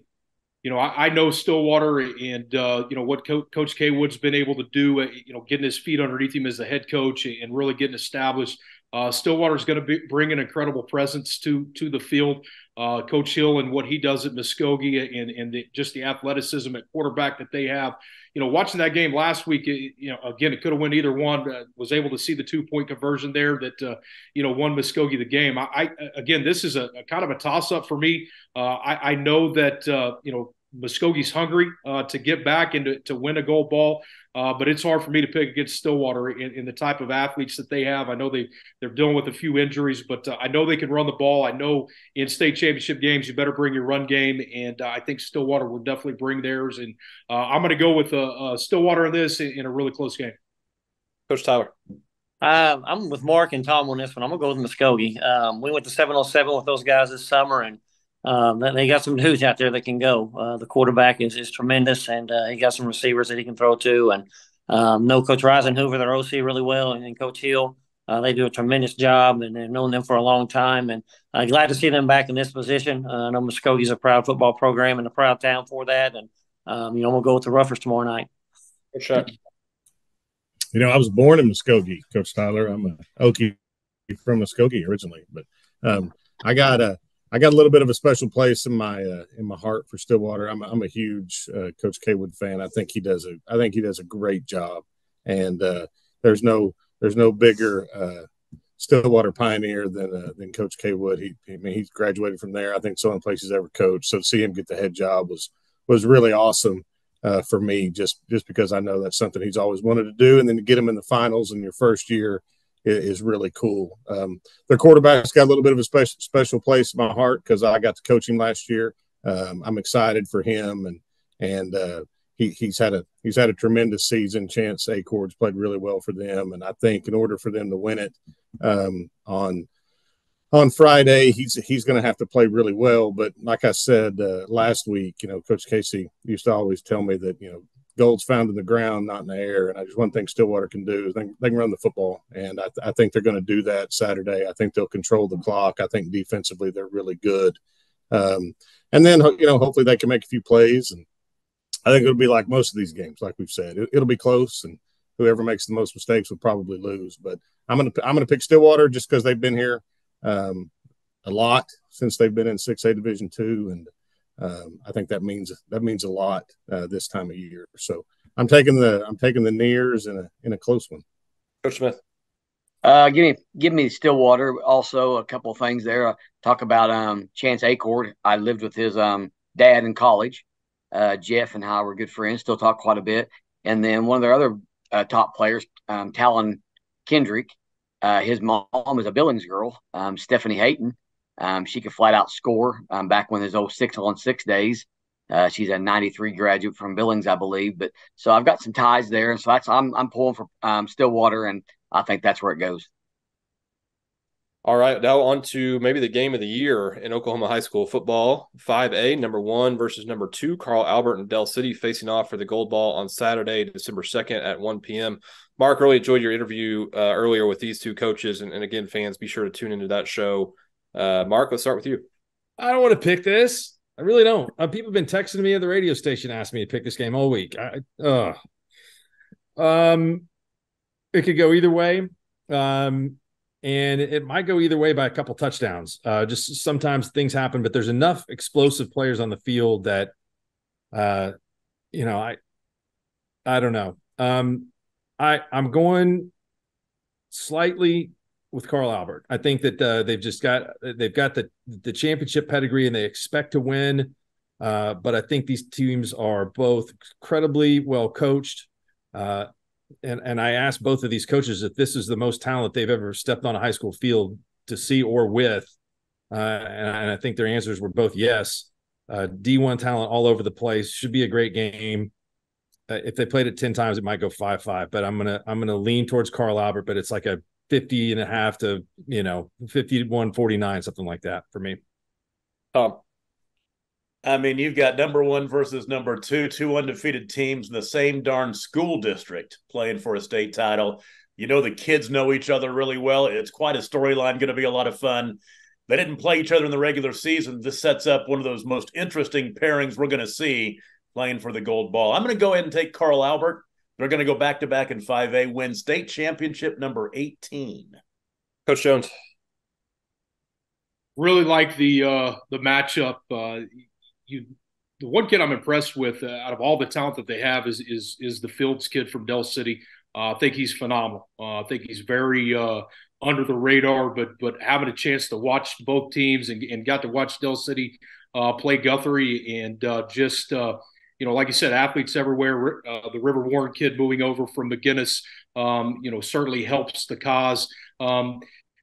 [SPEAKER 2] know Stillwater and what Coach K Wood's been able to do. Getting his feet underneath him as the head coach and really getting established. Stillwater's going to bring an incredible presence to the field. Coach Hill and what he does at Muskogee and just the athleticism at quarterback that they have. Watching that game last week, again, it could have went either one. Was able to see the 2-point conversion there that, won Muskogee the game. Again, this is a kind of a toss-up for me. I know that, Muskogee's hungry to get back and to win a gold ball, but it's hard for me to pick against Stillwater in the type of athletes that they have. I know they're dealing with a few injuries, but I know they can run the ball. I know in state championship games you better bring your run game, and I think Stillwater will definitely bring theirs. And I'm going to go with Stillwater in this in a really close game.
[SPEAKER 1] Coach Tyler.
[SPEAKER 7] I'm with Mark and Tom on this one. I'm going to go with Muskogee. We went to 707 with those guys this summer, and they got some dudes out there that can go. The quarterback is tremendous, and he got some receivers that he can throw to. And know Coach Reisenhoover, their OC, really well, and Coach Hill. They do a tremendous job, and they've known them for a long time. And glad to see them back in this position. I know Muskogee's a proud football program and a proud town for that. And, we'll go with the Roughers tomorrow night.
[SPEAKER 1] For sure.
[SPEAKER 5] I was born in Muskogee, Coach Tyler. I'm an Okie from Muskogee originally, but I got a little bit of a special place in my heart for Stillwater. I'm a huge Coach Kaywood fan. I think he does a great job, and there's no bigger Stillwater pioneer than Coach Kaywood. He's graduated from there. I think it's the only place he's ever coached. So to see him get the head job was really awesome for me, just because I know that's something he's always wanted to do, and then to get him in the finals in your first year is really cool. Their quarterback's got a little bit of a special place in my heart because I got to coach him last year. I'm excited for him, and he's had a tremendous season. Chance Acord's played really well for them, and I think in order for them to win it on Friday, he's going to have to play really well. But like I said last week, Coach Casey used to always tell me that gold's found in the ground, not in the air. And I just one thing Stillwater can do is they can run the football, and I think they're going to do that Saturday. I think they'll control the clock. I think defensively they're really good, and then hopefully they can make a few plays. And I think it'll be like most of these games, like we've said, it'll be close, and whoever makes the most mistakes will probably lose. But I'm gonna pick Stillwater just because they've been here a lot since they've been in 6A Division II, and I think that means a lot this time of year. So I'm taking the Nears in a close one.
[SPEAKER 1] Coach Smith.
[SPEAKER 6] Give me Stillwater. Also, a couple of things there. Talk about Chance Acord. I lived with his dad in college. Jeff and I were good friends. Still talk quite a bit. And then one of their other top players, Talon Kendrick. His mom is a Billings girl, Stephanie Hayton. She could flat out score back when his old 6-on-6 days. She's a 93 graduate from Billings, I believe. But so I've got some ties there, and so I'm pulling for Stillwater, and I think that's where it goes.
[SPEAKER 1] All right, now on to maybe the game of the year in Oklahoma high school football. 5A, number 1 versus number 2, Carl Albert and Dell City facing off for the gold ball on Saturday, December 2nd at 1 p.m. Mark, really enjoyed your interview earlier with these two coaches. And again, fans, be sure to tune into that show. Mark, let's start with you.
[SPEAKER 3] I don't want to pick this. I really don't. People have been texting me at the radio station asking me to pick this game all week. It could go either way. And it might go either way by a couple touchdowns. Just sometimes things happen, but there's enough explosive players on the field that, I don't know. I'm going slightly with Carl Albert. I think that they've got the championship pedigree and they expect to win. But I think these teams are both incredibly well coached. And I asked both of these coaches if this is the most talent they've ever stepped on a high school field to see or with. And I think their answers were both yes. D1 talent all over the place. Should be a great game. If they played it 10 times, it might go 5-5. But I'm gonna lean towards Carl Albert, but it's like a 50.5 to 51-49, something like that for me.
[SPEAKER 4] I mean, you've got number 1 versus number 2, two undefeated teams in the same darn school district playing for a state title. The kids know each other really well. It's quite a storyline, going to be a lot of fun. They didn't play each other in the regular season. This sets up one of those most interesting pairings we're going to see playing for the gold ball. I'm going to go ahead and take Carl Albert. They're going to go back-to-back in 5A, win state championship number 18.
[SPEAKER 1] Coach Jones.
[SPEAKER 2] Really like the matchup. The one kid I'm impressed with out of all the talent that they have is the Fields kid from Dell City. I think he's phenomenal. I think he's very under the radar, but having a chance to watch both teams and got to watch Dell City play Guthrie and like you said, athletes everywhere. The River Warren kid moving over from McGinnis, certainly helps the cause.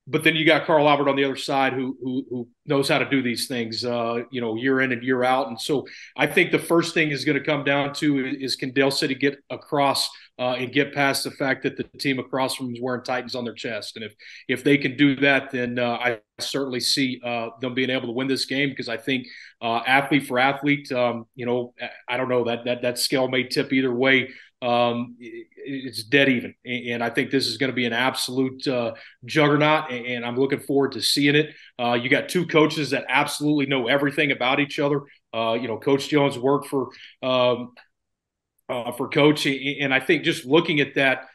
[SPEAKER 2] But then you got Carl Albert on the other side who knows how to do these things, year in and year out. And so I think the first thing is going to come down to is can Dale City get across and get past the fact that the team across from them is wearing Titans on their chest. And if they can do that, then I certainly see them being able to win this game, because I think athlete for athlete, I don't know, that scale may tip either way. It's dead even, and I think this is going to be an absolute juggernaut, and I'm looking forward to seeing it. You got two coaches that absolutely know everything about each other. Coach Jones worked for Coach, and I think just looking at that,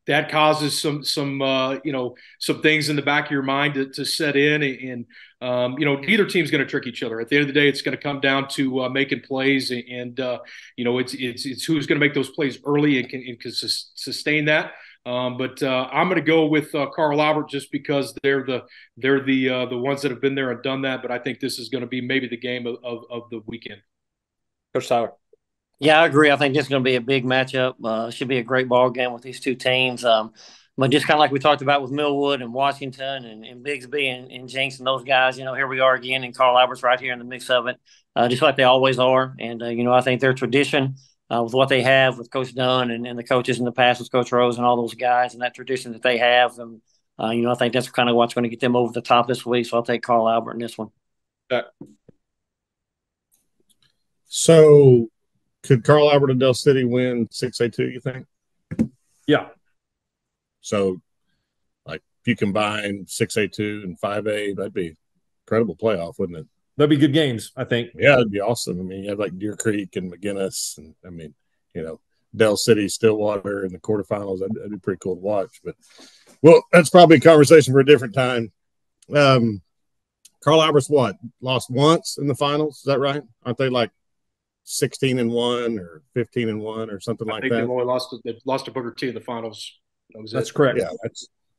[SPEAKER 2] that causes some things in the back of your mind to set in, and neither team's going to trick each other. At the end of the day, it's going to come down to making plays, and it's who's going to make those plays early and can sustain that. But I'm going to go with Carl Albert just because they're the ones that have been there and done that. But I think this is going to be maybe the game of the weekend.
[SPEAKER 1] Coach Tyler.
[SPEAKER 7] Yeah, I agree. I think this is going to be a big matchup. Should be a great ball game with these two teams. But just kind of like we talked about with Millwood and Washington and Bigsby and Jenks and those guys, here we are again, and Carl Albert's right here in the mix of it, just like they always are. And, I think their tradition with what they have with Coach Dunn and the coaches in the past with Coach Rose and all those guys, and that tradition that they have, and, I think that's kind of what's going to get them over the top this week. So I'll take Carl Albert in this one.
[SPEAKER 5] So could Carl Albert and Dell City win 6A2, you think?
[SPEAKER 3] Yeah.
[SPEAKER 5] So, like, if you combine 6A2 and 5A, that'd be incredible playoff, wouldn't it?
[SPEAKER 3] That'd be good games, I think.
[SPEAKER 5] Yeah, it'd be awesome. I mean, you have like Deer Creek and McGinnis, and Dell City, Stillwater in the quarterfinals. That'd be pretty cool to watch. But, well, that's probably a conversation for a different time. Carl Albert's lost once in the finals? Is that right? Aren't they like 16-1 or 15-1 or something like that?
[SPEAKER 2] They've only lost a Booker T in the finals.
[SPEAKER 3] That's correct.
[SPEAKER 5] Yeah,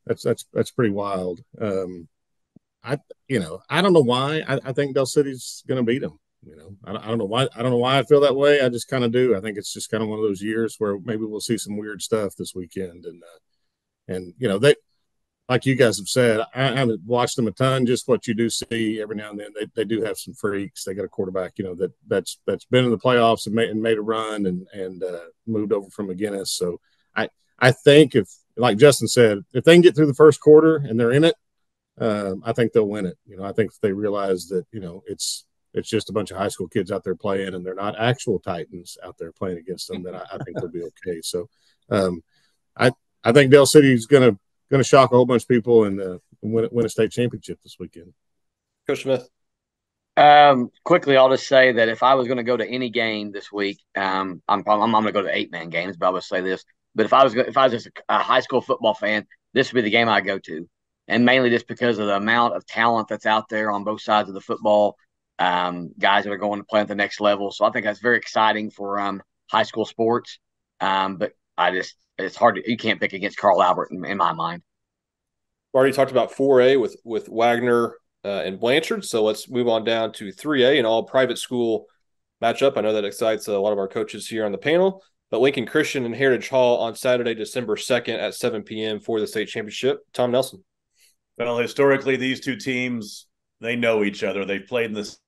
[SPEAKER 5] that's pretty wild. I don't know why. I think Dell City's going to beat them. I don't know why. I don't know why I feel that way. I just kind of do. I think it's just kind of one of those years where maybe we'll see some weird stuff this weekend, and they, like you guys have said, I haven't watched them a ton. Just what you do see every now and then, they do have some freaks. They got a quarterback, that's been in the playoffs and made a run and moved over from McGinnis. So I think if, like Justin said, if they can get through the first quarter and they're in it, I think they'll win it. I think if they realize that it's just a bunch of high school kids out there playing and they're not actual Titans out there playing against them, then I think they'll be okay. So I think Dell City's going to shock a whole bunch of people and win a state championship this weekend.
[SPEAKER 1] Coach Smith.
[SPEAKER 6] Quickly, I'll just say that if I was going to go to any game this week, I'm going to go to 8-man games, but I would say this. But if I was just a high school football fan, this would be the game I go to, and mainly just because of the amount of talent that's out there on both sides of the football, guys that are going to play at the next level. So I think that's very exciting for high school sports. But it's hard you can't pick against Carl Albert in my mind.
[SPEAKER 1] We already talked about 4A with Wagner and Blanchard, so let's move on down to 3A, an all private school matchup. I know that excites a lot of our coaches here on the panel. But Lincoln Christian and Heritage Hall on Saturday, December 2nd at 7 p.m. for the state championship. Tom Nelson.
[SPEAKER 4] Well, historically, these two teams, they know each other. They've played in this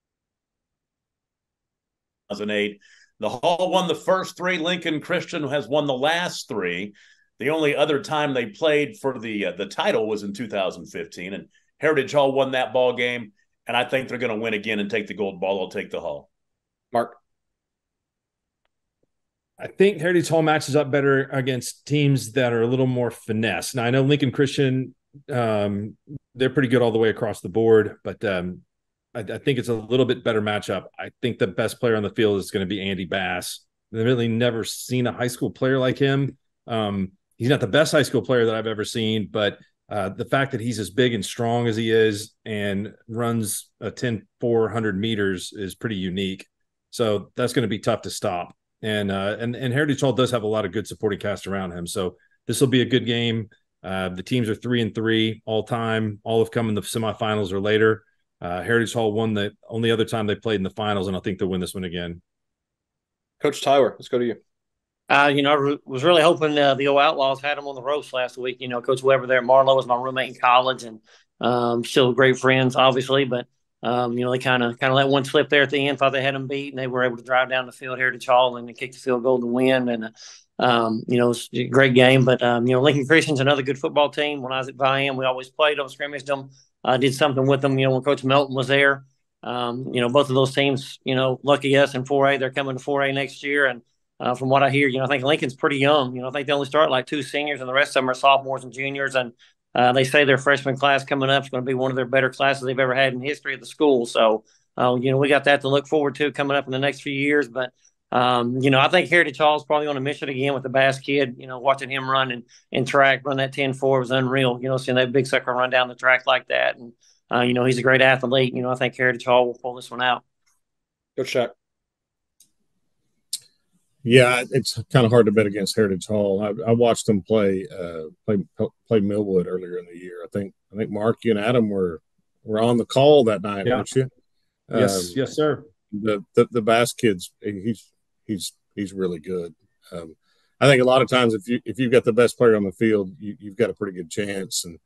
[SPEAKER 4] 2008. The Hall won the first three. Lincoln Christian has won the last three. The only other time they played for the title was in 2015, and Heritage Hall won that ball game, and I think they're going to win again and take the gold ball. I'll take the Hall.
[SPEAKER 1] Mark.
[SPEAKER 3] I think Heritage Hall matches up better against teams that are a little more finesse. Now, I know Lincoln Christian, they're pretty good all the way across the board, but I think it's a little bit better matchup. I think the best player on the field is going to be Andy Bass. I've really never seen a high school player like him. He's not the best high school player that I've ever seen, but The fact that he's as big and strong as he is and runs a 10-400 meters is pretty unique. So that's going to be tough to stop. And Heritage Hall does have a lot of good supporting cast around him. So this will be a good game. The teams are 3-3 all time. All have come in the semifinals or later. Heritage Hall won the only other time they played in the finals, and I think they'll win this one again.
[SPEAKER 1] Coach Tyler, let's go to you.
[SPEAKER 7] I was really hoping the old Outlaws had them on the ropes last week. Coach Weber there at Marlowe was my roommate in college, and still great friends, obviously. But they kind of let one slip there at the end. Thought they had them beat, and they were able to drive down the field, Heritage Hall, and kick the field goal to win. And it was a great game. But Lincoln Christian's another good football team. When I was at Viam, we always played them, scrimmaged them, did something with them. When Coach Melton was there, both of those teams, lucky us in 4A, they're coming to 4A next year, and from what I hear, I think Lincoln's pretty young. I think they only start like 2 seniors, and the rest of them are sophomores and juniors. And they say their freshman class coming up is going to be one of their better classes they've ever had in the history of the school. So, we got that to look forward to coming up in the next few years. But, I think Heritage Hall is probably going to miss it again with the Bass kid. Watching him run and track, run that 10-4 was unreal. Seeing that big sucker run down the track like that. And, he's a great athlete. I think Heritage Hall will pull this one out.
[SPEAKER 1] Coach Shack.
[SPEAKER 5] Yeah, it's kind of hard to bet against Heritage Hall. I watched them play Millwood earlier in the year. I think Mark, you and Adam were on the call that night, weren't you?
[SPEAKER 3] Yes, sir.
[SPEAKER 5] The Bass kid's he's really good. I think a lot of times if you've got the best player on the field, you've got a pretty good chance. And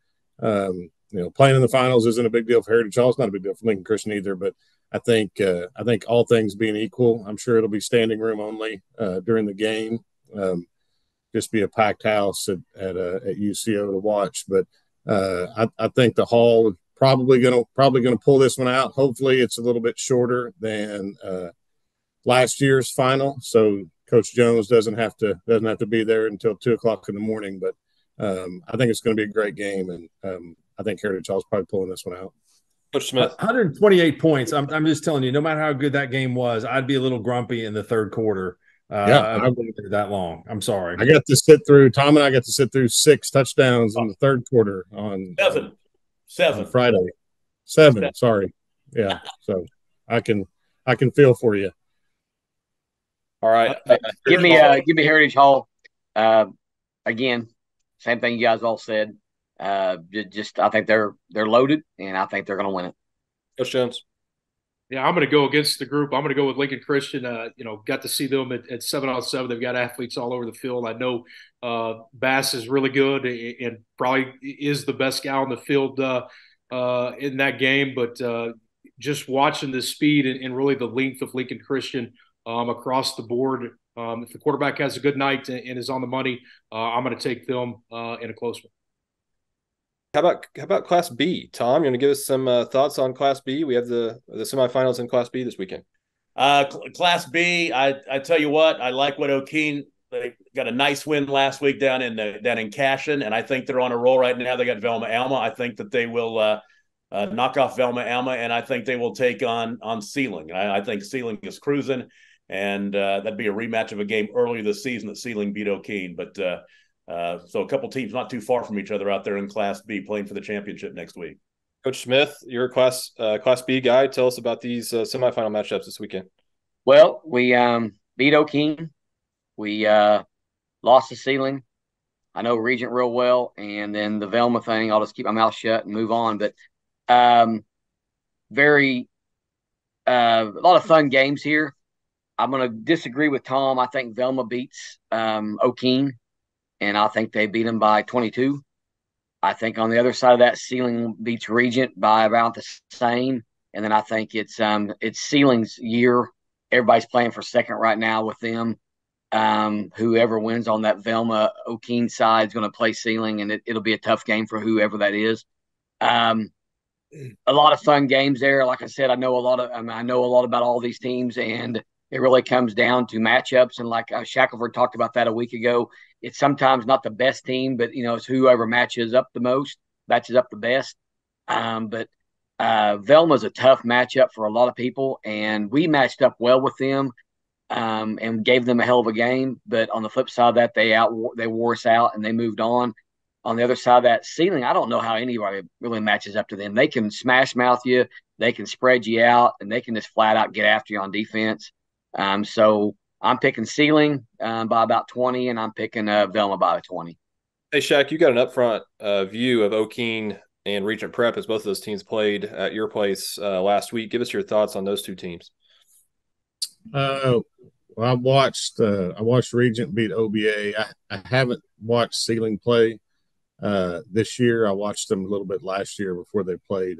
[SPEAKER 5] playing in the finals isn't a big deal for Heritage Hall. It's not a big deal for Lincoln Christian either, but I think all things being equal, I'm sure it'll be standing room only during the game. Just be a packed house at UCO to watch. But I think the Hall is probably gonna pull this one out. Hopefully, it's a little bit shorter than last year's final, so Coach Jones doesn't have to be there until 2:00 in the morning. But I think it's going to be a great game, and I think Heritage Hall is probably pulling this one out.
[SPEAKER 1] Coach Smith.
[SPEAKER 3] 128 points. I'm just telling you, no matter how good that game was, I'd be a little grumpy in the third quarter. I wouldn't have that long. I'm sorry.
[SPEAKER 5] Tom and I got to sit through 6 touchdowns in the third quarter on
[SPEAKER 4] seven
[SPEAKER 5] on Friday. 7, sorry. Yeah. So I can feel for you.
[SPEAKER 1] All right.
[SPEAKER 6] Give me Heritage Hall. Again, same thing you guys all said. I think they're loaded, and I think they're going to win it.
[SPEAKER 1] Coach Jones.
[SPEAKER 2] Yeah, I'm going to go against the group. I'm going to go with Lincoln Christian. Got to see them at 7-on-7. They've got athletes all over the field. I know Bass is really good and probably is the best guy on the field in that game. But just watching the speed and really the length of Lincoln Christian across the board, if the quarterback has a good night and is on the money, I'm going to take them in a close one.
[SPEAKER 1] How about Class B? Tom, you want to give us some thoughts on Class B? We have the semifinals in Class B this weekend.
[SPEAKER 4] Class B, I tell you what, I like what O'Keene. They got a nice win last week down in Cashion, and I think they're on a roll right now. They got Velma Alma. I think that they will knock off Velma Alma, and I think they will take on Sealing. I think Sealing is cruising, and that'd be a rematch of a game earlier this season that Sealing beat O'Keene. But so a couple teams not too far from each other out there in Class B playing for the championship next week.
[SPEAKER 1] Coach Smith, you're a Class B guy. Tell us about these semifinal matchups this weekend.
[SPEAKER 6] Well, we beat O'Keene. We lost to Sealing. I know Regent real well, and then the Velma thing, I'll just keep my mouth shut and move on. But a lot of fun games here. I'm going to disagree with Tom. I think Velma beats O'Keene, and I think they beat them by 22. I think on the other side of that, Sealing beats Regent by about the same. And then I think it's Sealing's year. Everybody's playing for second right now with them. Whoever wins on that Velma O'Keene side is going to play Sealing, and it'll be a tough game for whoever that is. A lot of fun games there. Like I said, I know a lot about all these teams, and it really comes down to matchups. And like Shackelford talked about that a week ago, it's sometimes not the best team, but it's whoever matches up the best. But Velma's a tough matchup for a lot of people, and we matched up well with them and gave them a hell of a game. But on the flip side of that, they wore us out and they moved on. on the other side of that ceiling, I don't know how anybody really matches up to them. They can smash mouth you, they can spread you out, and they can just flat out get after you on defense. So I'm picking ceiling by about 20, and I'm picking Velma by 20.
[SPEAKER 1] Hey, Shaq, you got an upfront view of O'Keene and Regent Prep as both of those teams played at your place last week. Give us your thoughts on those two teams.
[SPEAKER 5] Well, I watched Regent beat OBA. I haven't watched Ceiling play this year. I watched them a little bit last year before they played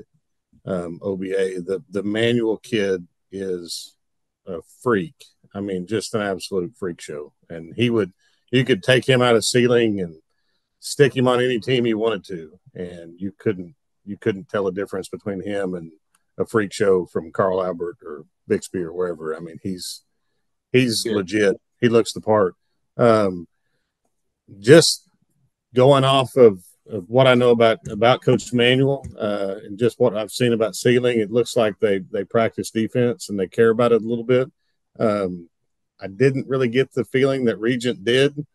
[SPEAKER 5] OBA. The Manual kid is a freak. I mean, just an absolute freak show. And you could take him out of Ceiling and stick him on any team you wanted to, and you couldn't tell a difference between him and a freak show from Carl Albert or Bixby or wherever. I mean, he's legit. He looks the part. Just going off of what I know about Coach Manuel and just what I've seen about Ceiling, it looks like they practice defense and they care about it a little bit. I didn't really get the feeling that Regent did,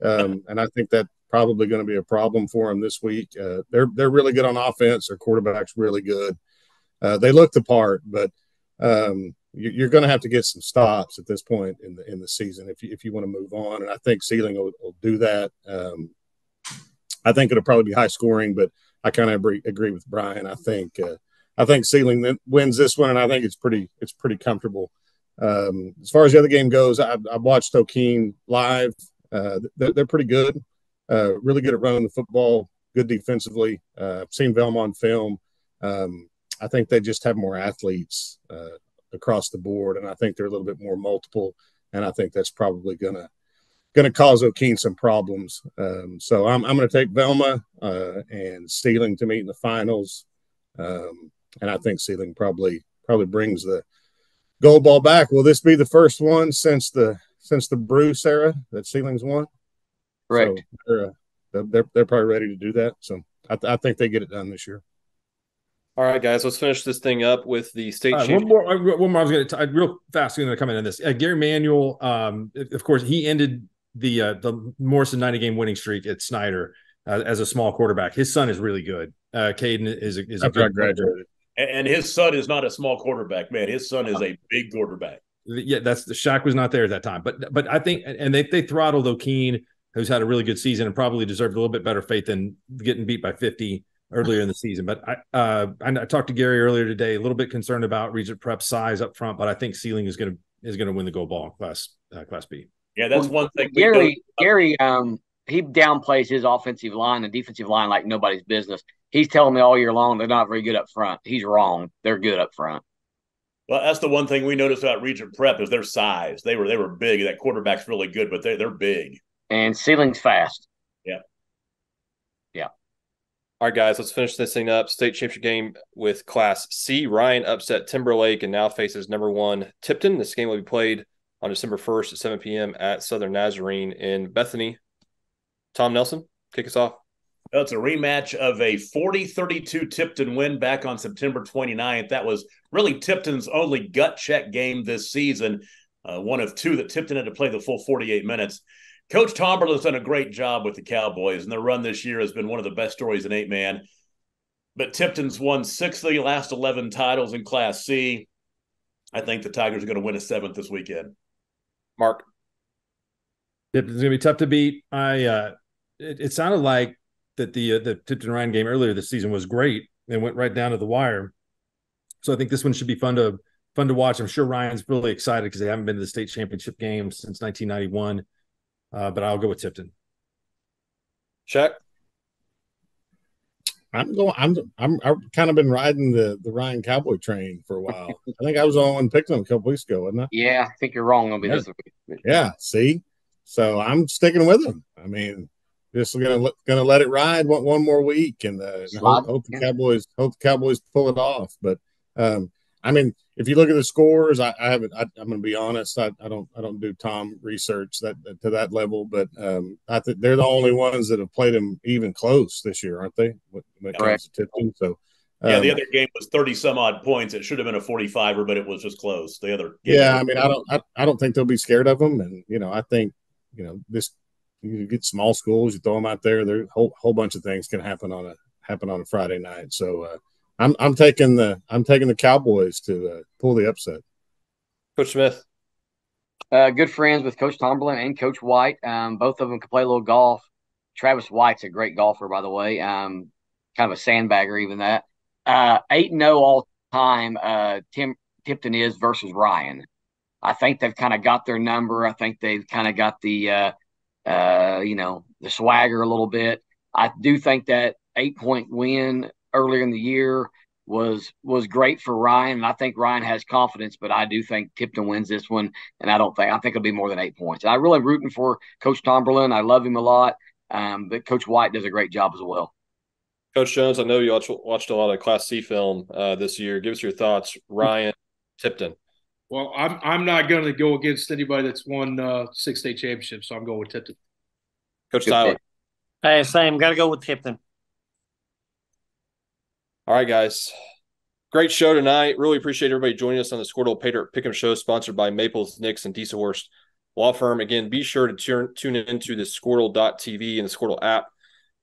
[SPEAKER 5] and I think that probably going to be a problem for them this week. They're really good on offense. Their quarterback's really good. They look the part, but you're going to have to get some stops at this point in the season if you want to move on. And I think Ceiling will do that. I think it'll probably be high scoring, but I kind of agree with Brian. I think Ceiling wins this one, and I think it's pretty comfortable. As far as the other game goes, I watched O'Keene live. They're pretty good. Really good at running the football, good defensively. I've seen Velma on film. I think they just have more athletes across the board, and I think they're a little bit more multiple, and I think that's probably gonna cause O'Keene some problems. So I'm going to take Velma and Ceiling to meet in the finals, and I think Ceiling probably brings the gold ball back. Will this be the first one since the Bruce era that Ceiling's won?
[SPEAKER 6] Correct.
[SPEAKER 5] So they're probably ready to do that. So I think they get it done this year.
[SPEAKER 1] All right, guys, let's finish this thing up with the state championship.
[SPEAKER 3] One more. I was going to real fast. Going to come in on this. Gary Manuel, of course, he ended the Morrison 90-game winning streak at Snyder as a small quarterback. His son is really good. Caden is a good
[SPEAKER 5] graduated,
[SPEAKER 4] and his son is not a small quarterback, man. His son is a big quarterback.
[SPEAKER 3] Yeah, that's the Shaq was not there at that time, but I think, and they throttled O'Keene, who's had a really good season and probably deserved a little bit better fate than getting beat by 50 earlier in the season. But I talked to Gary earlier today, a little bit concerned about Regent Prep's size up front, but I think Ceiling is going to win the gold ball class B.
[SPEAKER 4] Yeah, that's one thing.
[SPEAKER 6] Gary, he downplays his offensive line and defensive line like nobody's business. He's telling me all year long they're not very good up front. He's wrong. They're good up front.
[SPEAKER 4] Well, that's the one thing we noticed about Regent Prep is their size. They were big. That quarterback's really good, but they're big.
[SPEAKER 6] And Ceiling's fast.
[SPEAKER 4] Yeah.
[SPEAKER 1] All right, guys, let's finish this thing up. State championship game with Class C. Ryan upset Timberlake and now faces number 1 Tipton. This game will be played on December 1st at 7 p.m. at Southern Nazarene in Bethany. Tom Nelson, kick us off.
[SPEAKER 4] Well, it's a rematch of a 40-32 Tipton win back on September 29th. That was really Tipton's only gut check game this season, one of two that Tipton had to play the full 48 minutes. Coach Tomberlin's done a great job with the Cowboys, and their run this year has been one of the best stories in 8-man. But Tipton's won 6 of the last 11 titles in Class C. I think the Tigers are going to win a 7th this weekend.
[SPEAKER 1] Mark.
[SPEAKER 3] Tipton's going to be tough to beat. It sounded like that the Tipton Ryan game earlier this season was great and went right down to the wire. So I think this one should be fun to watch. I'm sure Ryan's really excited because they haven't been to the state championship game since 1991. But I'll go with Tipton.
[SPEAKER 1] Shaq?
[SPEAKER 5] I've kind of been riding the Ryan Cowboy train for a while. I think I was the only one picking them a couple weeks ago, wasn't I?
[SPEAKER 6] Yeah, I think you're wrong on this.
[SPEAKER 5] Yeah, see? So I'm sticking with them. I mean, just gonna let it ride one more week and hope the Cowboys pull it off. But I mean, if you look at the scores, I'm going to be honest. I don't do Tom research to that level, but I think they're the only ones that have played them even close this year, aren't they? When it comes to Tipton, so
[SPEAKER 4] yeah, the other game was 30 some odd points. It should have been a 45er, but it was just close. The other game
[SPEAKER 5] I mean, I don't think they'll be scared of them, and I think this You get small schools, you throw them out there. There whole bunch of things can happen on a Friday night. So I'm taking the Cowboys to pull the upset.
[SPEAKER 1] Coach Smith.
[SPEAKER 6] Good friends with Coach Tomberlin and Coach White. Both of them can play a little golf. Travis White's a great golfer, by the way. Kind of a sandbagger, even that. 8-0 all time. Tipton is versus Ryan. I think they've kind of got their number. I think they've kind of got the the swagger a little bit. I do think that 8-point win earlier in the year was great for Ryan. And I think Ryan has confidence, but I do think Tipton wins this one. And I think it'll be more than 8 points. And I really am rooting for Coach Tomberlin. I love him a lot. But Coach White does a great job as well.
[SPEAKER 1] Coach Jones, I know you watched a lot of Class C film this year. Give us your thoughts, Ryan, Tipton.
[SPEAKER 2] Well, I'm not going to go against anybody that's won 6 state championships, so I'm going with Tipton.
[SPEAKER 1] Coach Tyler.
[SPEAKER 7] Hey, same. Got to go with Tipton.
[SPEAKER 1] All right, guys. Great show tonight. Really appreciate everybody joining us on the Squirtle Pater Pick'em Show, sponsored by Maples, Nix, and Dieselhorst Law Firm. Again, be sure to tune into the Squirtle.tv and the Squirtle app,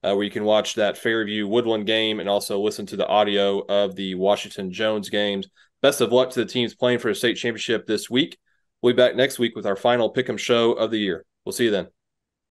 [SPEAKER 1] where you can watch that Fairview Woodland game and also listen to the audio of the Washington Jones games. Best of luck to the teams playing for a state championship this week. We'll be back next week with our final Pick'em Show of the year. We'll see you then.